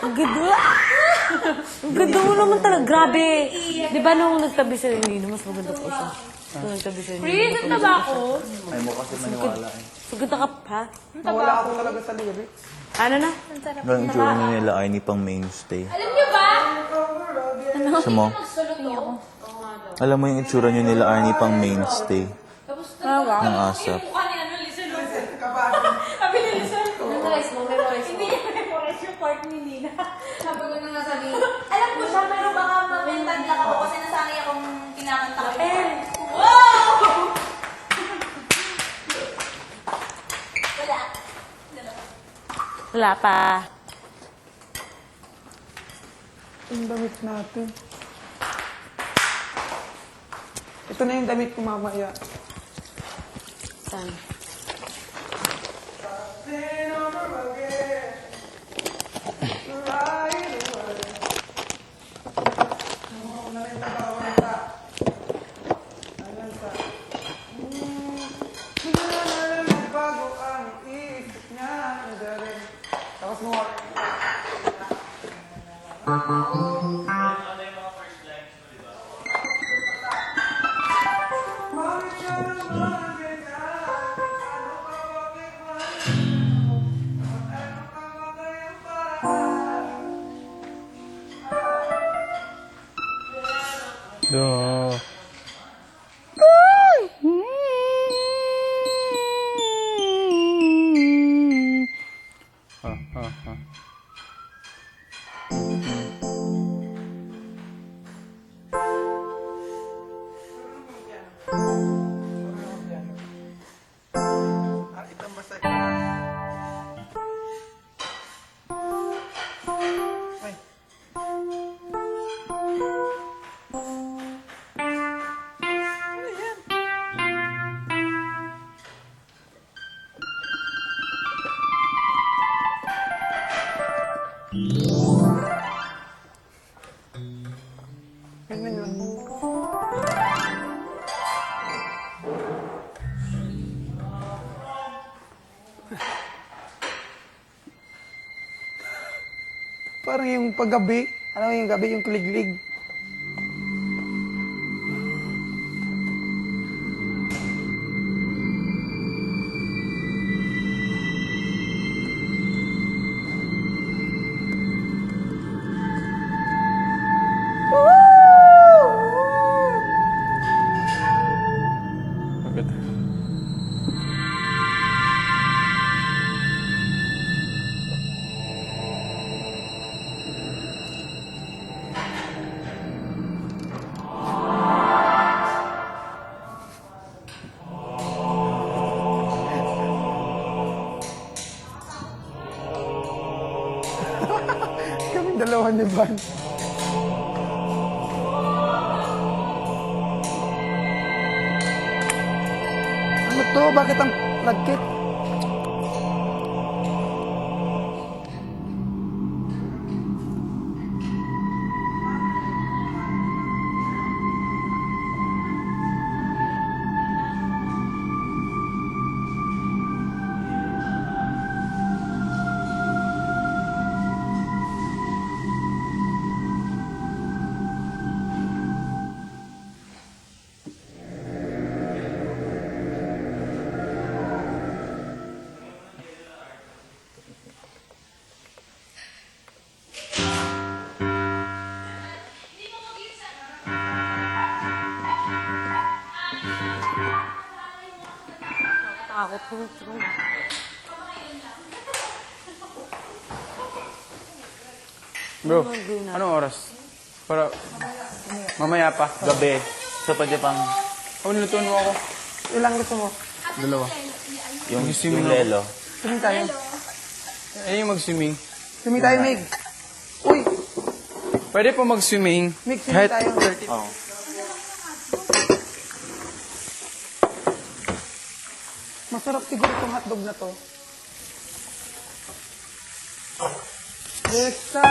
Ang ganda. Ang ganda mo naman talaga. Grabe. Di ba nung nagtabi sa Nino, mas maganda pa siya. Nung nagtabi sa Nino. Chris, ang taba ko. Ay mo kasi maniwala eh. Maganda ka, ha? Wala ako talaga sa lyrics. Ano na? Ganun tsura niya nila ay ni pang mainstay. Alam niyo ba? Gusto mo? Magsulot to. Alam mo yung itsura niyo nila ay ni pang mainstay ng ASAP. Mukha ni ano, Lizelle. Sabi ni Lizelle. Memorize mo, memorize mo. Hindi niya memorize yung part ni Nina. Sabi ko na nga sabi, alam ko siya, pero baka mamentag lang ako kasi nasanay akong kinakanta ko. Wow! Wala. Wala pa. Yung damit natin. Ito na yung damit ko mamaya. Saan? Bago ang isip niya, nagarin. Tapos mo. Duh. Ito basta. Ay. Ganyan yun. Parang yung paggabi, alam mo yung gabi, yung kiliglig. Bakit? Kami dalawa ni Van. Ano to? Bakit ang lagkit? Takot ko. Bro, anong oras? Para mamaya pa, gabi. So pwede pang Oh, nilutuan mo ako. Ilang gusto mo? Dalawa. yung Mag-swimming lelo. Swimming tayo. Eh, yung mag-swimming. Swimming tayo, Meg. Uy! Pwede po mag-swimming. Meg, swimming Kahit tayo. 30. Oo. Masarap siguro itong hotdog na to. It's a